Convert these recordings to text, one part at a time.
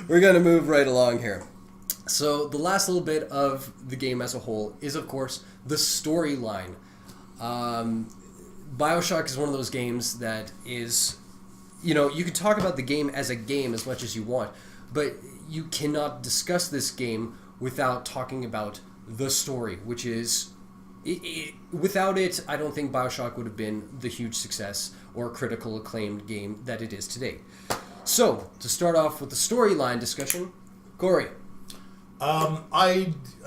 We're going to move right along here. So the last little bit of the game as a whole is, of course, the storyline. Bioshock is one of those games that is, you know, you can talk about the game as a game as much as you want, but you cannot discuss this game without talking about the story, which is, without it, I don't think Bioshock would have been the huge success or critical acclaimed game that it is today. So, to start off with the storyline discussion, Cory. I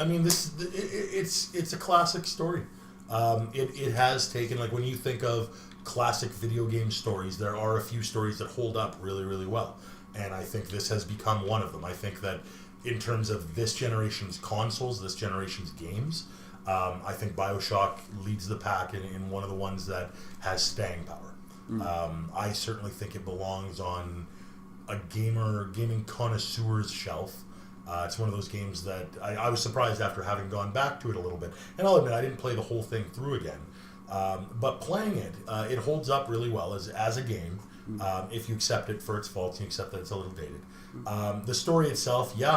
mean, it's a classic story. It has taken, like, when you think of classic video game stories, there are a few stories that hold up really, really well. And I think this has become one of them. I think that in terms of this generation's consoles, this generation's games, I think Bioshock leads the pack in one of the ones that has staying power. I certainly think it belongs on a gaming connoisseur's shelf. It's one of those games that I was surprised after having gone back to it a little bit. And I'll admit, I didn't play the whole thing through again. But playing it, it holds up really well as a game. If you accept it for its faults, you accept that it's a little dated. The story itself, you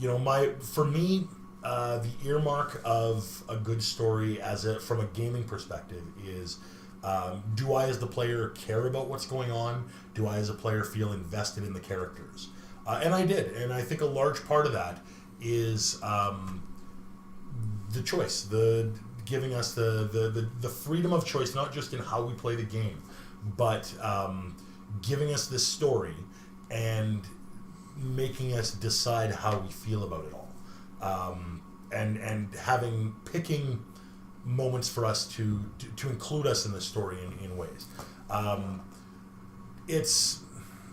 know, for me, the earmark of a good story from a gaming perspective is, do I as the player care about what's going on? Do I as a player feel invested in the characters? And I did, and I think a large part of that is the choice, giving us the freedom of choice, not just in how we play the game, but giving us this story and making us decide how we feel about it all, and picking moments for us to include us in the story in ways. It's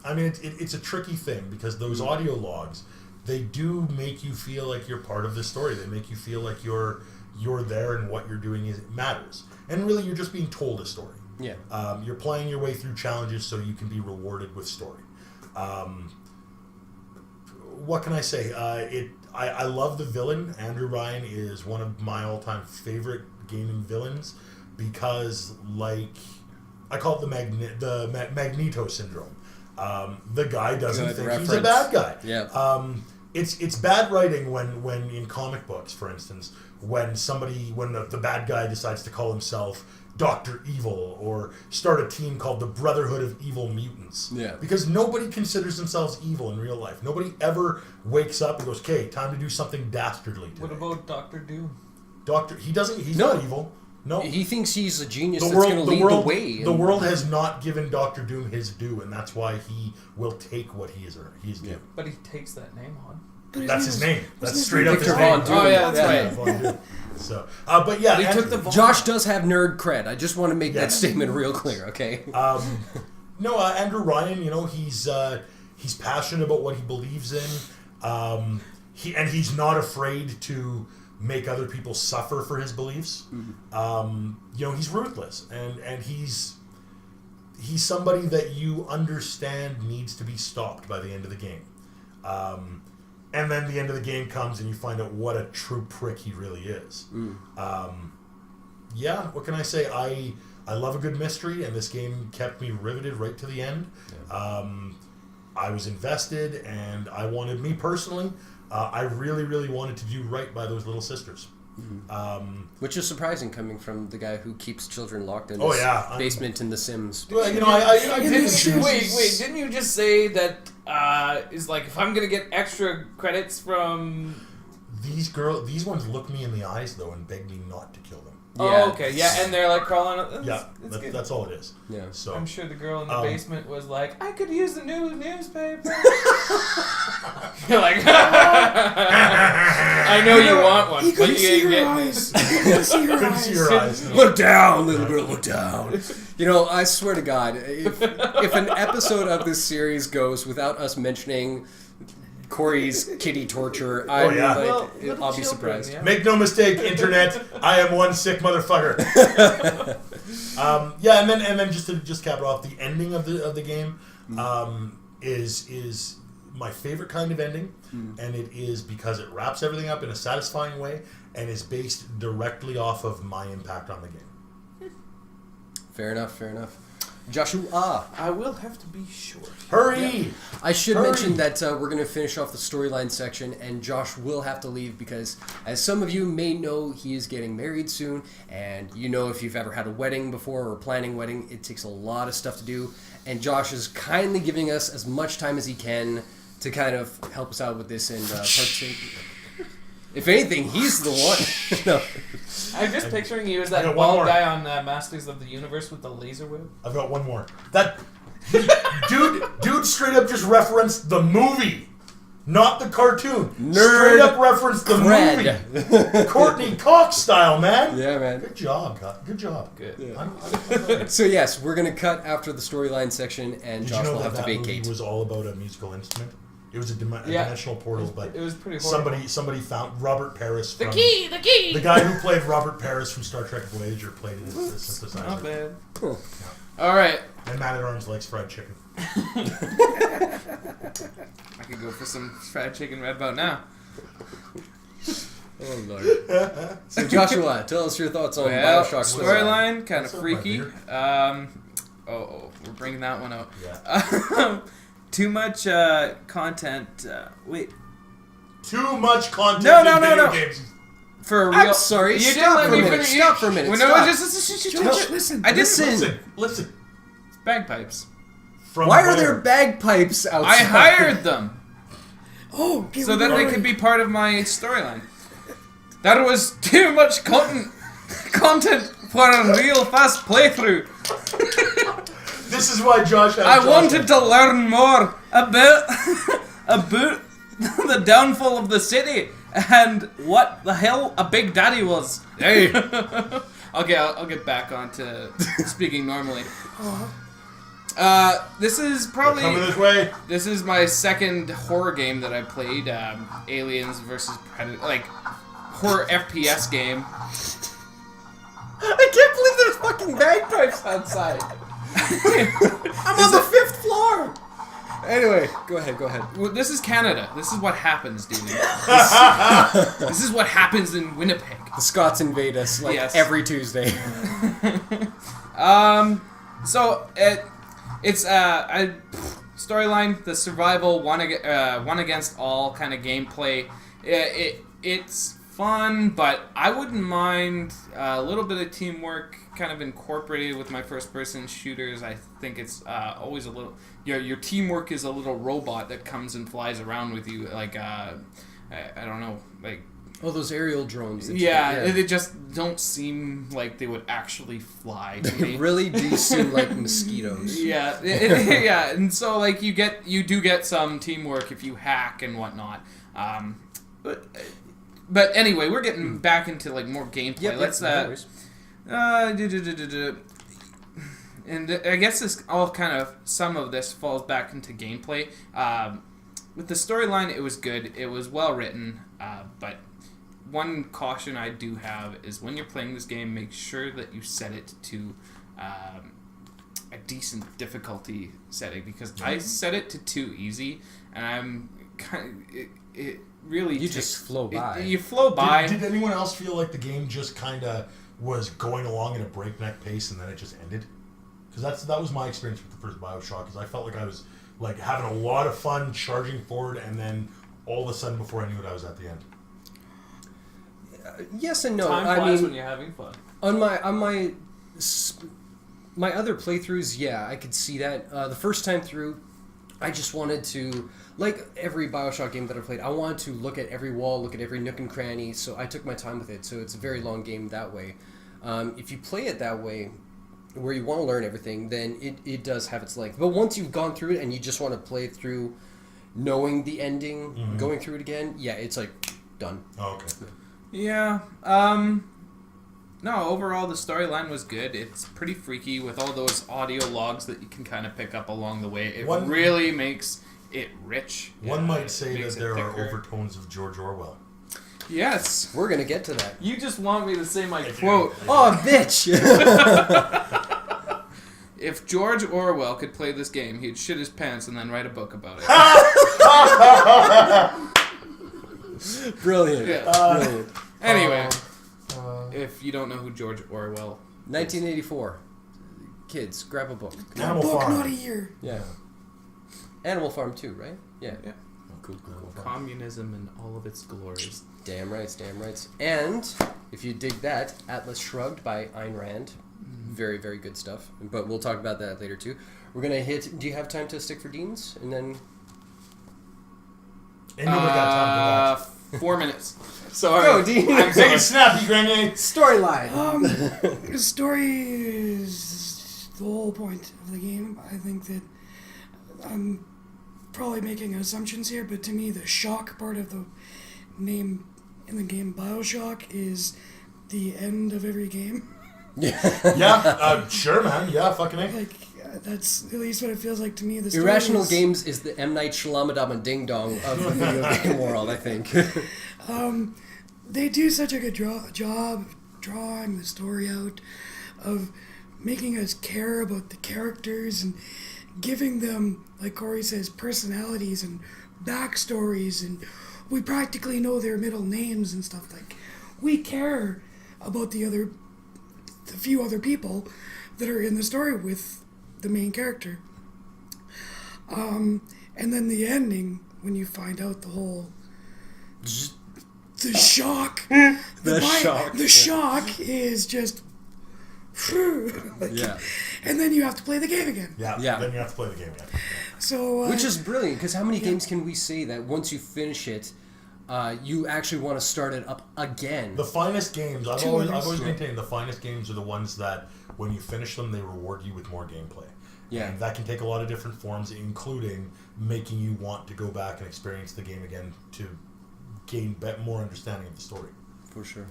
a tricky thing because those audio logs, they do make you feel like you're part of the story. They make you feel like you're there and what you're doing matters. And really, you're just being told a story. Yeah. You're playing your way through challenges so you can be rewarded with story. What can I say? I love the villain. Andrew Ryan is one of my all-time favorite gaming villains because, like, I call it the Magneto syndrome. The guy doesn't think he's a bad guy. Yeah. It's bad writing when in comic books, for instance, when the bad guy decides to call himself Dr. Evil or start a team called the Brotherhood of Evil Mutants. Yeah. Because nobody considers themselves evil in real life. Nobody ever wakes up and goes, okay, time to do something dastardly today. What about Dr. Doom? He's not evil. No. He thinks he's a genius that's going to lead the way. The world has not given Dr. Doom his due, and that's why he will take what he is due. Yeah. But he takes that name on. That's his name. That's straight up his Victor name. Von Doom. Oh, yeah, that's right. So, but yeah. But he took the Josh does have nerd cred. I just want to make that statement real clear, okay? Andrew Ryan, you know, he's passionate about what he believes in. He's not afraid to make other people suffer for his beliefs. Mm-hmm. You know, he's ruthless, and he's somebody that you understand needs to be stopped by the end of the game. And then the end of the game comes and you find out what a true prick he really is. What can I say? I love a good mystery, and this game kept me riveted right to the end. Yeah. I was invested, and I wanted, me personally, I really, really wanted to do right by those little sisters. Mm-hmm. Which is surprising coming from the guy who keeps children locked in his basement in The Sims. Well, you know, I didn't Wait, didn't you just say that is like, if I'm going to get extra credits from... These ones look me in the eyes, though, and beg me not to kill them. Yeah. Oh, okay. Yeah, and they're like crawling up. That's all it is. Yeah. So I'm sure the girl in the basement was like, I could use the new newspaper. You're like, I know you want one, but you ain't getting it. Couldn't see your eyes. No. Look down, little girl, look down. You know, I swear to God, if an episode of this series goes without us mentioning Cory's kitty torture, I'll be surprised. Yeah. Make no mistake, internet, I am one sick motherfucker. And then just to cap it off, the ending of the game is my favorite kind of ending, and it is because it wraps everything up in a satisfying way and is based directly off of my impact on the game. Fair enough. Joshua. I will have to be short. Hurry! Yeah. I should Hurry. mention that we're going to finish off the storyline section, and Josh will have to leave because, as some of you may know, he is getting married soon, and you know if you've ever had a wedding before or planning a wedding, it takes a lot of stuff to do, and Josh is kindly giving us as much time as he can to kind of help us out with this and partake. If anything, he's the one. No. I'm just picturing you as I got that one bald more. guy on Masters of the Universe with the laser whip. I've got one more. Dude straight up just referenced the movie, not the cartoon. Nerd. Straight up referenced the movie. Courtney Cox style, man. Yeah, man. Good job, good job. Good. Yeah. I'm So yes, we're gonna cut after the storyline section, and Did Josh you know will have to that vacate. movie was all about a musical instrument? It was a Yeah. dimensional portal, but It was pretty horrible. somebody found Robert Paris. The From, key! The guy who played Robert Paris from Star Trek Voyager played it as a synthesizer. Not bad. Cool. Alright. And Man at Arms likes fried chicken. I could go for some fried chicken right about now. Oh lord. So Joshua, tell us your thoughts on Well, Bioshock storyline, kind of What's up, freaky. my We're bringing that one out. Yeah. Too much content. Wait. Too much content No, in no, no, video no. games. For real. I'm sorry. You Stop didn't let for a me minute. finish. Stop for a minute. Well, no, Stop. just listen. I didn't Listen. Listen. bagpipes. From Why are where? there bagpipes outside? I hired them Oh, so that they could be part of my storyline. That was too much content for a real fast playthrough. This is why Josh has I wanted to learn more about the downfall of the city and what the hell a Big Daddy was. Hey. Okay, I'll get back onto speaking normally. This is probably coming this way. this is my second horror game that I played. Aliens versus Predator, like horror FPS game. I can't believe there's fucking bagpipes outside. I'm on the 5th floor. Anyway, go ahead. Well, this is Canada. This is what happens, dude. This is what happens in Winnipeg. The Scots invade us like Yes. every Tuesday. So it's storyline, the survival, one against all kind of gameplay. It's fun, but I wouldn't mind a little bit of teamwork kind of incorporated with my first person shooters. I think it's always a little your teamwork is a little robot that comes and flies around with you, like I don't know, like Oh, those aerial drones. that they just don't seem like they would actually fly to They me. really do seem like mosquitoes. Yeah, yeah, and so like you do get some teamwork if you hack and whatnot. But anyway, we're getting back into like more gameplay. Yep, Let's and I guess this all kind of some of this falls back into gameplay. With the storyline, it was good. It was well written, but one caution I do have is when you're playing this game, make sure that you set it to a decent difficulty setting, because I set it to too easy, and I'm kind of it really You just flow by. You flow by. Did anyone else feel like the game just kind of was going along at a breakneck pace and then it just ended? Because that was my experience with the first Bioshock. Is I felt like I was like having a lot of fun charging forward, and then all of a sudden, before I knew it, I was at the end. Yes and no. Time I flies mean, when you're having fun. on my other playthroughs, yeah, I could see that. The first time through, I just wanted to, like every Bioshock game that I played, I wanted to look at every wall, look at every nook and cranny, so I took my time with it, so it's a very long game that way. If you play it that way, where you want to learn everything, then it does have its length. But once you've gone through it and you just want to play it through knowing the ending, going through it again, yeah, it's like, done. Oh, okay. Yeah. No, overall the storyline was good. It's pretty freaky with all those audio logs that you can kind of pick up along the way. It really makes it rich. One might say makes that it there are thicker. overtones of George Orwell. Yes. We're gonna get to that. You just want me to say my quote. Oh, bitch! If George Orwell could play this game, he'd shit his pants and then write a book about it. Brilliant. Yeah. Brilliant. Anyway, if you don't know who George Orwell 1984. kids, grab a book. Animal book, Farm. not a year. Yeah. Animal Farm too, right? Yeah. Yeah. Cool. Communism in all of its glories. Damn right. And if you dig that, Atlas Shrugged by Ayn Rand. Very, very good stuff. But we'll talk about that later too. We're gonna hit. Do you have time to stick for Dean's? And then. Anybody got time for 4 minutes. Sorry. Go, Dean. that? Make it snappy, Grenier. Storyline. The story is the whole point of the game. I think that I'm probably making assumptions here, but to me, the shock part of the name in the game Bioshock is the end of every game. Yeah, sure, man. Yeah, fucking A. Like, that's at least what it feels like to me. The story Irrational is, Games is the M. Night Shyamalan Ding Dong of the video game world, I think. They do such a good job of drawing the story out, of making us care about the characters and giving them, like Cory says, personalities and backstories, and we practically know their middle names and stuff. Like, we care about the few other people that are in the story with the main character. And then the ending, when you find out the whole... The shock. The shock is just... Yeah. And then you have to play the game again. Yeah. Then you have to play the game again. So, Which is brilliant, because how many games can we say that once you finish it, you actually want to start it up again? The finest games, I've always maintained the finest games are the ones that when you finish them, they reward you with more gameplay. Yeah. And that can take a lot of different forms, including making you want to go back and experience the game again to gain more understanding of the story. For sure.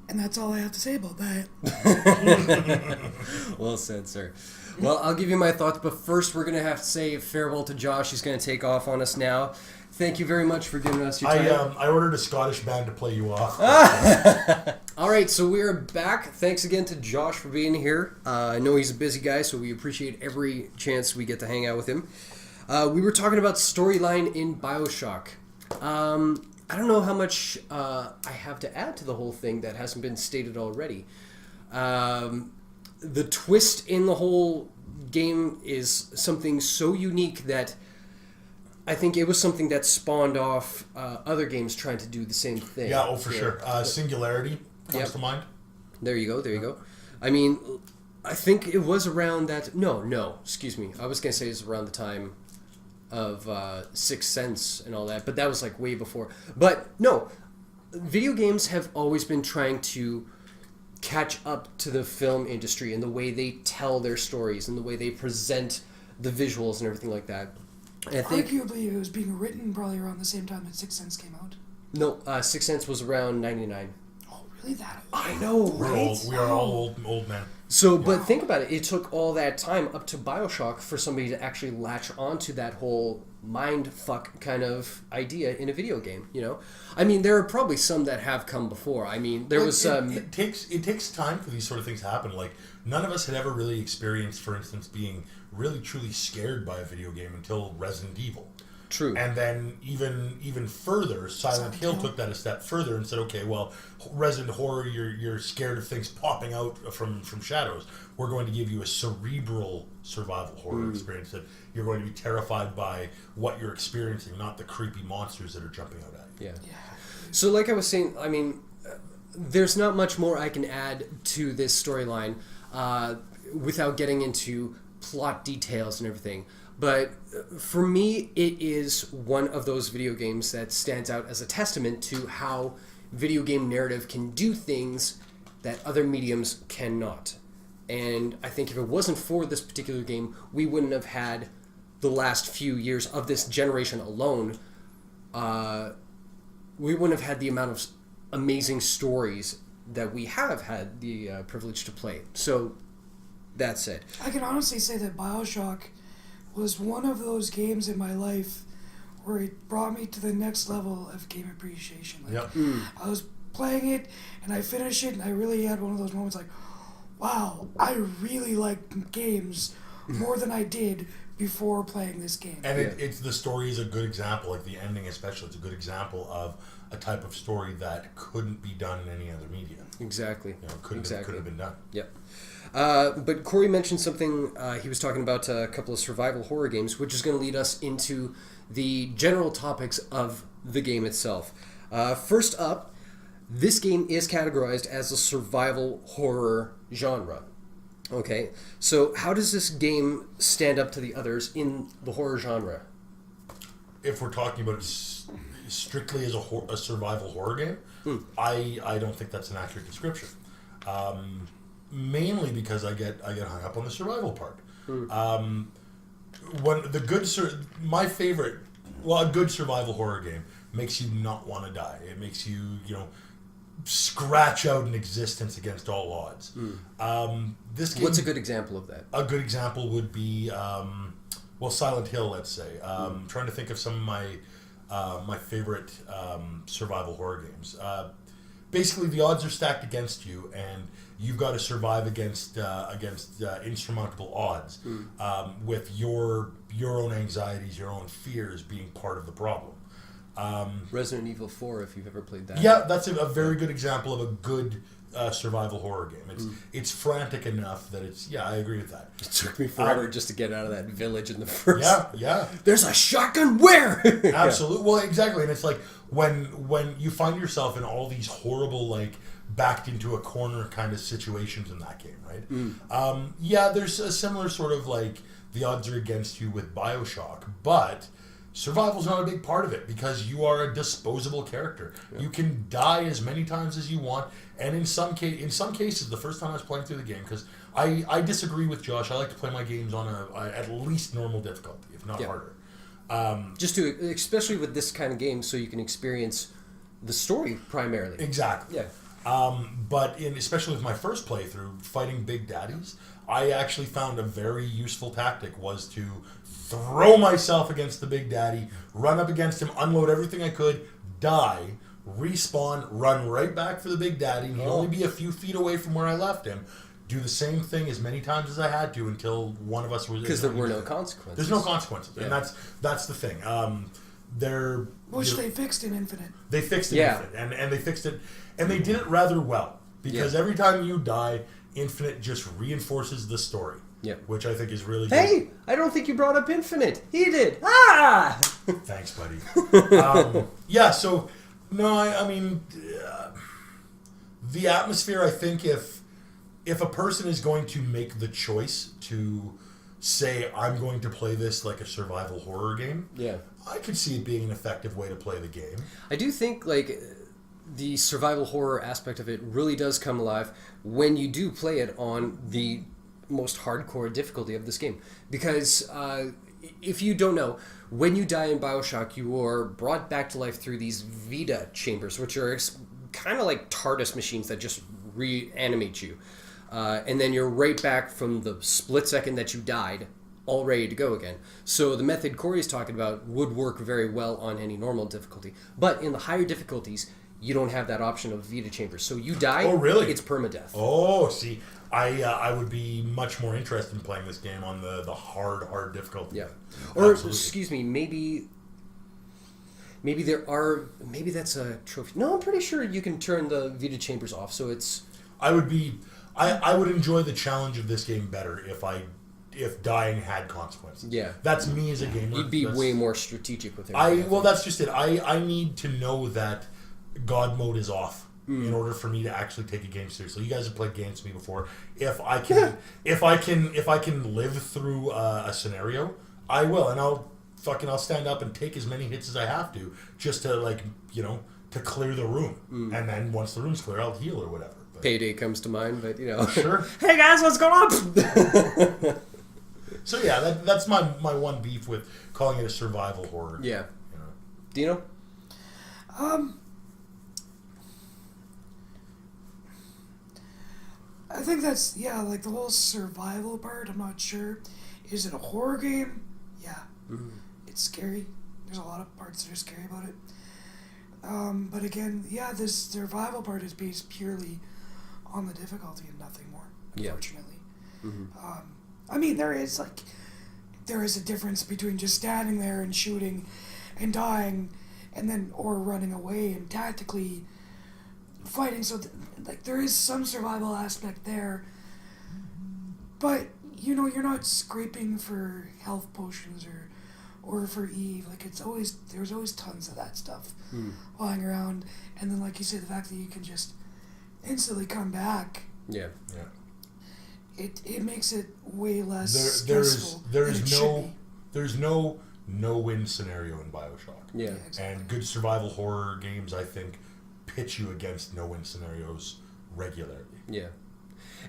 And that's all I have to say about that. Well said, sir. Well, I'll give you my thoughts, but first we're going to have to say farewell to Josh. He's going to take off on us now. Thank you very much for giving us your time. I ordered a Scottish band to play you off. All right, so we are back. Thanks again to Josh for being here. I know he's a busy guy, so we appreciate every chance we get to hang out with him. We were talking about storyline in Bioshock. I don't know how much I have to add to the whole thing that hasn't been stated already. The twist in the whole game is something so unique that I think it was something that spawned off other games trying to do the same thing. Yeah, for sure. Singularity comes to mind. There you go. I mean, I think it was around that... No, excuse me. I was going to say it was around the time of Sixth Sense and all that, but that was like way before. But no, video games have always been trying to catch up to the film industry in the way they tell their stories and the way they present the visuals and everything like that. And I think, arguably, it was being written probably around the same time that Sixth Sense came out. No, Sixth Sense was around 99. Oh, really? That? I know, right? We are all old men. So, but think about it. It took all that time up to Bioshock for somebody to actually latch onto that whole mind fuck kind of idea in a video game, you know? I mean, there are probably some that have come before. I mean, there was... It takes time for these sort of things to happen. Like, none of us had ever really experienced, for instance, being really truly scared by a video game until Resident Evil. True. And then even further, Silent Hill took that a step further and said, okay, well, Resident Horror, you're scared of things popping out from shadows. We're going to give you a cerebral survival horror experience that you're going to be terrified by what you're experiencing, not the creepy monsters that are jumping out at you. Yeah. So like I was saying, I mean, there's not much more I can add to this storyline without getting into plot details and everything. But for me, it is one of those video games that stands out as a testament to how video game narrative can do things that other mediums cannot. And I think if it wasn't for this particular game, we wouldn't have had the last few years of this generation alone. We wouldn't have had the amount of amazing stories that we have had the privilege to play. So, that's it. I can honestly say that Bioshock was one of those games in my life where it brought me to the next level of game appreciation. Like, I was playing it and I finished it and I really had one of those moments like, wow, I really like games more than I did before playing this game. And it's the story is a good example, like the ending especially. It's a good example of a type of story that couldn't be done in any other media. Exactly. Couldn't have been done. Yep. But Cory mentioned something. He was talking about a couple of survival horror games, which is going to lead us into the general topics of the game itself. First up, this game is categorized as a survival horror genre. Okay, so how does this game stand up to the others in the horror genre? If we're talking about it strictly as a survival horror game, I don't think that's an accurate description. Mainly because I get hung up on the survival part. When my favorite, a good survival horror game makes you not want to die. It makes you, scratch out an existence against all odds. This game, what's a good example of that? A good example would be, Silent Hill, let's say. Trying to think of some of my favorite survival horror games. Basically, the odds are stacked against you, and you've got to survive against insurmountable odds, with your own anxieties, your own fears being part of the problem. Resident Evil 4, if you've ever played that. Yeah, that's a very good example of a good survival horror game. It's frantic enough that I agree with that. It took me forever just to get out of that village in the first. Yeah. There's a shotgun where? Absolutely. Well, exactly. And it's like when you find yourself in all these horrible, like, backed into a corner kind of situations in that game, right? There's a similar sort of, like, the odds are against you with Bioshock, but survival's not a big part of it because you are a disposable character. Yeah. You can die as many times as you want, and in some cases, the first time I was playing through the game, because I disagree with Josh. I like to play my games on at least normal difficulty, if not harder. Especially with this kind of game, so you can experience the story primarily. Exactly. Yeah. But especially with my first playthrough, fighting big daddies, I actually found a very useful tactic was to throw myself against the big daddy, run up against him, unload everything I could, die, respawn, run right back for the big daddy, and he'd only be a few feet away from where I left him. Do the same thing as many times as I had to until one of us was... Because there were no consequences. There's no consequences, and that's the thing. Which they fixed in Infinite. They fixed it in Infinite, and they fixed it, and they did it rather well, because every time you die, Infinite just reinforces the story. Yeah, which I think is really good. Hey, I don't think you brought up Infinite. He did. Ah! Thanks, buddy. So, no, I mean, the atmosphere, I think if a person is going to make the choice to say, I'm going to play this like a survival horror game, I could see it being an effective way to play the game. I do think, like, the survival horror aspect of it really does come alive when you do play it on the most hardcore difficulty of this game, because if you don't know, when you die in Bioshock, you are brought back to life through these Vita chambers, which are kind of like TARDIS machines that just reanimate you, and then you're right back from the split second that you died, all ready to go again. So the method Cory's talking about would work very well on any normal difficulty, but in the higher difficulties, you don't have that option of Vita chambers. So you die, it's permadeath. Oh, see, I would be much more interested in playing this game on the hard difficulty. Yeah. Or, excuse me, maybe that's a trophy. No, I'm pretty sure you can turn the Vita chambers off, so it's... I would enjoy the challenge of this game better if dying had consequences. Yeah. That's me as a gamer. You'd be way more strategic with it. That's just it. I need to know that God mode is off in order for me to actually take a game seriously. You guys have played games with me before. If I can live through a scenario, I will, and I'll stand up and take as many hits as I have to just to to clear the room. And then once the room's clear, I'll heal or whatever. But Payday comes to mind, but sure. Hey guys, what's going on? So yeah, that's my one beef with calling it a survival horror. Yeah. Dino? I think that's, like the whole survival part, I'm not sure. Is it a horror game? Yeah. Mm-hmm. It's scary. There's a lot of parts that are scary about it. But again, this survival part is based purely on the difficulty and nothing more, unfortunately. Mm-hmm. I mean, there is a difference between just standing there and shooting and dying and then, or running away and tactically fighting. So, there is some survival aspect there. But, you're not scraping for health potions or for Eve. There's always tons of that stuff lying around. And then, like you said, the fact that you can just instantly come back. Yeah. It makes it way less stressful. There's no no-win scenario in Bioshock. Yeah. Exactly. And good survival horror games, I think, pitch you against no-win scenarios regularly. Yeah.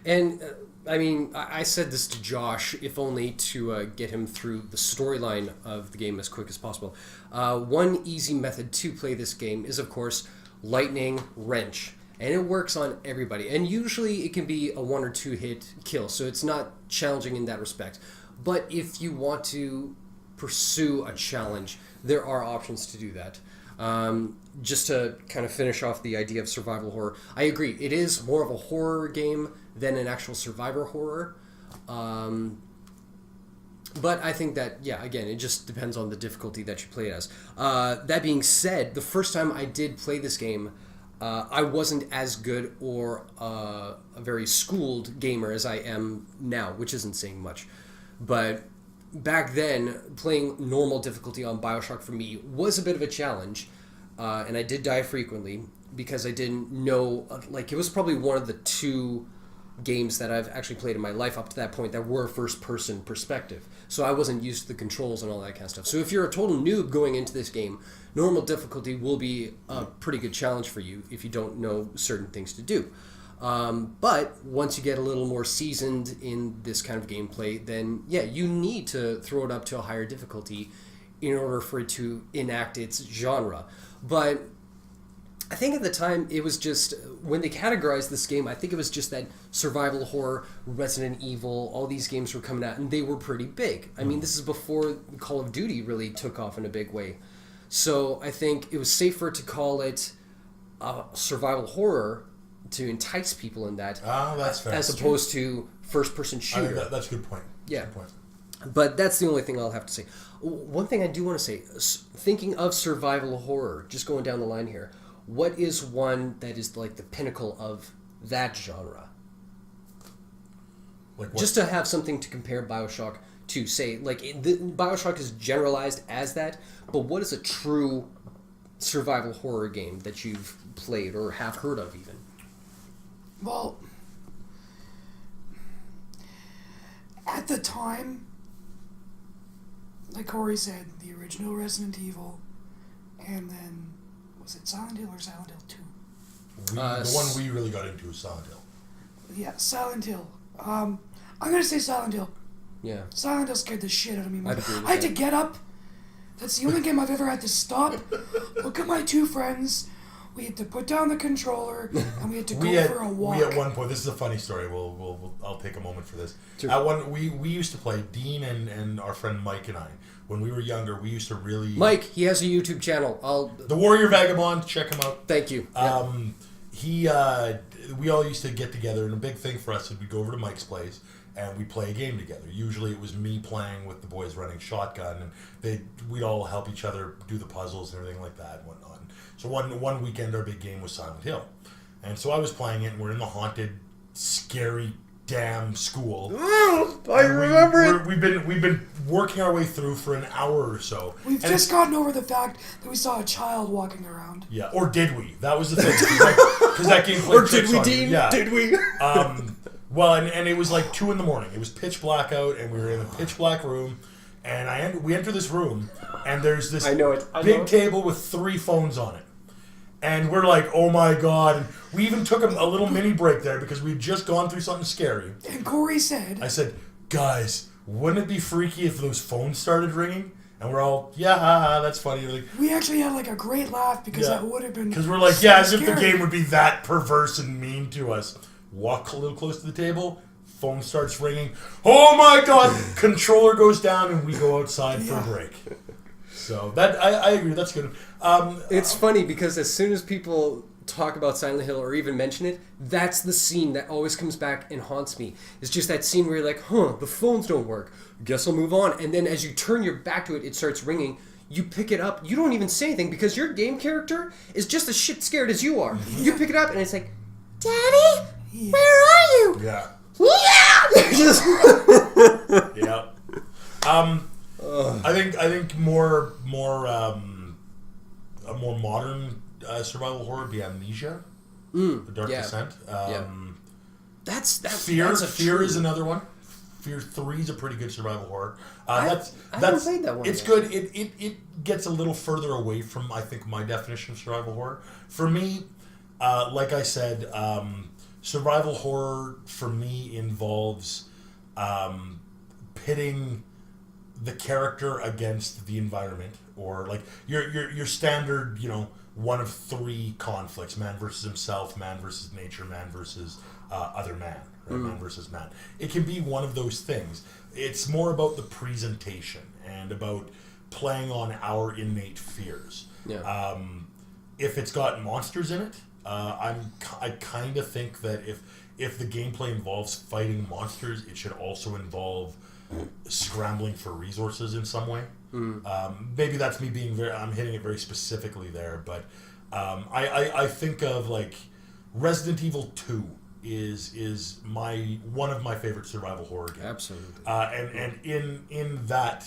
And, I said this to Josh, if only to get him through the storyline of the game as quick as possible. One easy method to play this game is, of course, lightning wrench. And it works on everybody. And usually it can be a 1 or 2 hit kill, so it's not challenging in that respect. But if you want to pursue a challenge, there are options to do that. Just to kind of finish off the idea of survival horror, I agree. It is more of a horror game than an actual survivor horror. But I think that, again, it just depends on the difficulty that you play it as. That being said, the first time I did play this game, I wasn't as good or a very schooled gamer as I am now, which isn't saying much. But back then, playing normal difficulty on Bioshock for me was a bit of a challenge, and I did die frequently because I didn't know, it was probably one of the 2 games that I've actually played in my life up to that point that were first-person perspective. So I wasn't used to the controls and all that kind of stuff. So if you're a total noob going into this game, normal difficulty will be a pretty good challenge for you if you don't know certain things to do. But once you get a little more seasoned in this kind of gameplay, then you need to throw it up to a higher difficulty in order for it to enact its genre. But I think at the time it was just, when they categorized this game, I think it was just that survival horror, Resident Evil, all these games were coming out, and they were pretty big. I mean, this is before Call of Duty really took off in a big way. So I think it was safer to call it survival horror to entice people in that. That's fair. As opposed to first-person shooter. That's a good point. Yeah. Good point. But that's the only thing I'll have to say. One thing I do want to say, thinking of survival horror, just going down the line here, what is one that is the pinnacle of that genre? Just to have something to compare Bioshock to, say, Bioshock is generalized as that, but what is a true survival horror game that you've played or have heard of even? Well, at the time, like Cory said, the original Resident Evil, and then, was it Silent Hill or Silent Hill 2? The one we really got into was Silent Hill. Yeah, Silent Hill. I'm going to say Silent Hill. Yeah. Silent Hill scared the shit out of me. I had to get up. That's the only game I've ever had to stop, look at my 2 friends. We had to put down the controller, and we had to go for a walk. We at one point, this is a funny story. I'll take a moment for this. Sure. We used to play, Dean and our friend Mike and I. When we were younger, we used to really. Mike, he has a YouTube channel. The Warrior Vagabond, check him out. Thank you. We all used to get together, and a big thing for us is we'd go over to Mike's place and we'd play a game together. Usually it was me playing with the boys running shotgun, and we'd all help each other do the puzzles and everything like that and whatnot. So one weekend our big game was Silent Hill. And so I was playing it, and we're in the haunted, scary, damn school. I remember it. We've been working our way through for an hour or so. We've just gotten over the fact that we saw a child walking around. Yeah, or did we? That was the thing. Because that game played Or did we, Dean? Yeah. Did we? Well, and it was 2 a.m. It was pitch black out, and we were in a pitch black room. And we enter this room, and there's this big table with 3 phones on it. And we're like, oh my god. And we even took a little mini break there because we'd just gone through something scary. And Cory said... I said, guys, wouldn't it be freaky if those phones started ringing? And we're all, yeah, that's funny. We actually had a great laugh because that would have been... Because we're like, as if the game would be that perverse and mean to us. Walk a little close to the table, phone starts ringing. Oh my god! Controller goes down and we go outside for a break. So that I agree, that's good. It's funny because as soon as people talk about Silent Hill or even mention it, that's the scene that always comes back and haunts me. It's just that scene where you're like, the phones don't work. Guess I'll move on. And then as you turn your back to it, it starts ringing. You pick it up. You don't even say anything because your game character is just as shit scared as you are. You pick it up and it's like, Daddy, where are you? Yeah. Just Yeah. I think more a more modern survival horror would be Amnesia, The Dark Descent. That's Fear is another one. Fear 3 is a pretty good survival horror. I haven't played that one. It's good. It gets a little further away from, I think, my definition of survival horror. For me, like I said, survival horror for me involves pitting the character against the environment, or like your standard, one of three conflicts: man versus himself, man versus nature, man versus other man, right? Man versus man. It can be one of those things. It's more about the presentation and about playing on our innate fears. Yeah. If it's got monsters in it, I kind of think that if the gameplay involves fighting monsters, it should also involve scrambling for resources in some way. Maybe that's me being I'm hitting it very specifically there, but I think of like Resident Evil 2 is one of my favorite survival horror games. Absolutely. And in that,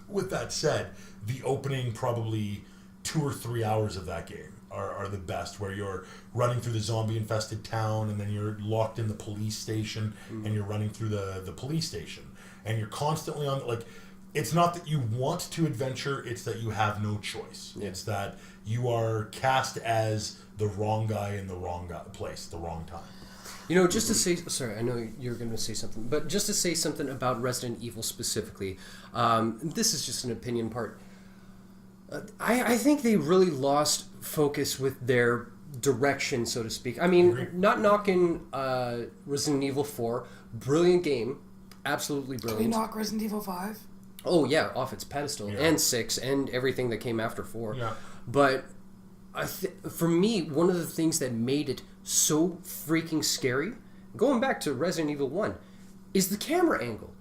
with that said, the opening probably 2 or 3 hours of that game are the best, where you're running through the zombie infested town and then you're locked in the police station and you're running through the police station and you're constantly on, like, it's not that you want to adventure, it's that you have no choice. Yeah. It's that you are cast as the wrong guy in the wrong place, the wrong time. Just to say, sorry, I know you're going to say something, but just to say something about Resident Evil specifically, this is just an opinion part. I think they really lost focus with their direction, so to speak. I mean, not knocking Resident Evil 4, brilliant game, absolutely brilliant. Can we knock Resident Evil 5? Oh yeah, off its pedestal, and 6, and everything that came after 4. Yeah. But for me, one of the things that made it so freaking scary, going back to Resident Evil 1, is the camera angle.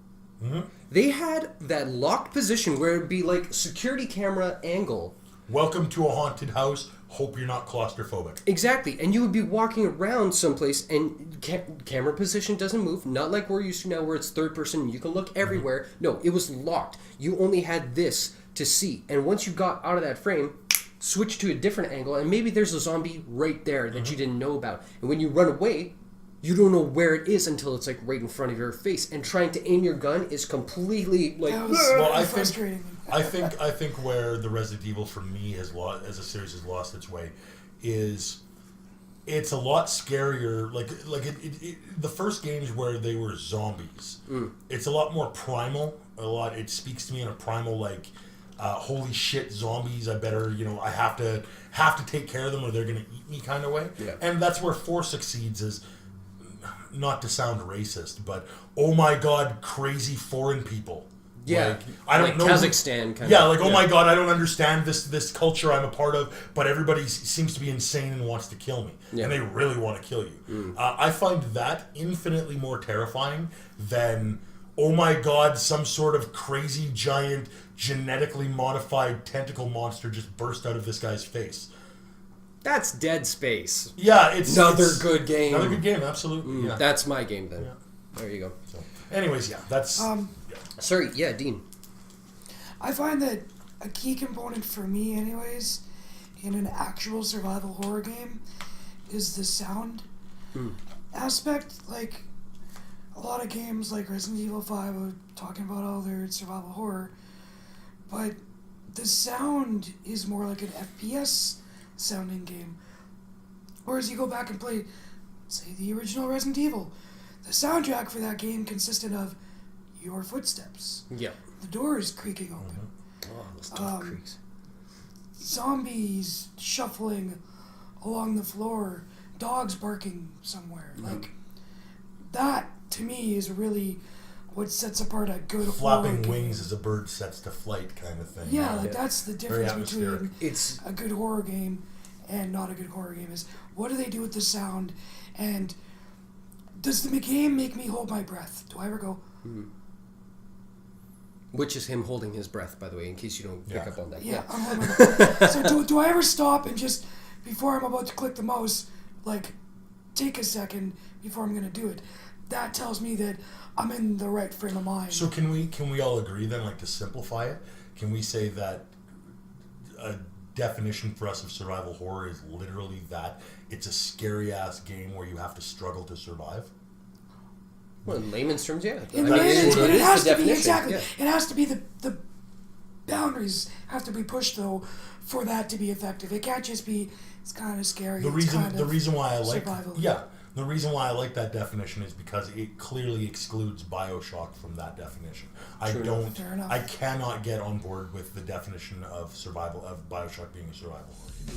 Mm-hmm. They had that locked position where it'd be like security camera angle. Welcome to a haunted house. Hope you're not claustrophobic. Exactly, and you would be walking around someplace and camera position doesn't move, not like we're used to now where it's third person and you can look everywhere. Mm-hmm. No, it was locked. You only had this to see, and once you got out of that frame, switch to a different angle, and maybe there's a zombie right there that you didn't know about. And when you run away, you don't know where it is until it's like right in front of your face, and trying to aim your gun is completely like. That was frustrating. I think where the Resident Evil for me as a series has lost its way is it's a lot scarier. Like the first games where they were zombies, it's a lot more primal. It speaks to me in a primal like. Holy shit, zombies! I better, I have to take care of them, or they're gonna eat me, kind of way. Yeah. And that's where 4 succeeds. Is not to sound racist, but oh my god, crazy foreign people. Yeah, like, I don't know Kazakhstan kind of. Yeah, like oh my god, I don't understand this culture I'm a part of, but everybody seems to be insane and wants to kill me, and they really want to kill you. I find that infinitely more terrifying than. Oh my god, some sort of crazy, giant, genetically modified tentacle monster just burst out of this guy's face. That's Dead Space. Yeah, it's... Another good game. Another good game, absolutely. Yeah. That's my game then. Yeah. There you go. So, anyways, yeah, that's... Sorry, yeah, Dean. I find that a key component for me, anyways, in an actual survival horror game is the sound aspect. Like... A lot of games like Resident Evil 5 are talking about how they're survival horror, but the sound is more like an FPS sounding game. Whereas you go back and play, say, the original Resident Evil, the soundtrack for that game consisted of your footsteps. Yeah. The doors creaking open. Oh, those door creaks. Zombies shuffling along the floor, dogs barking somewhere. Like, that... to me, is really what sets apart a good horror game. Flapping wings as a bird sets to flight kind of thing. Yeah, like that's the difference between it's a good horror game and not a good horror game is what do they do with the sound, and does the game make me hold my breath? Do I ever go? Which is him holding his breath, by the way, in case you don't pick up on that. Yeah, I'm holding my breath. So do I ever stop and just, before I'm about to click the mouse, like, take a second before I'm going to do it? That tells me that I'm in the right frame of mind. So can we all agree then, like, to simplify it, can we say that a definition for us of survival horror is literally that it's a scary ass game where you have to struggle to survive? Well, in layman's terms, yeah. In layman's, but it has to be, exactly. Yeah. It has to be the boundaries have to be pushed, though, for that to be effective. It can't just be, it's kind of scary. The reason why I like survival. the reason why I like that definition is because it clearly excludes Bioshock from that definition. Fair enough. I cannot get on board with the definition of survival of Bioshock being a survival horror game.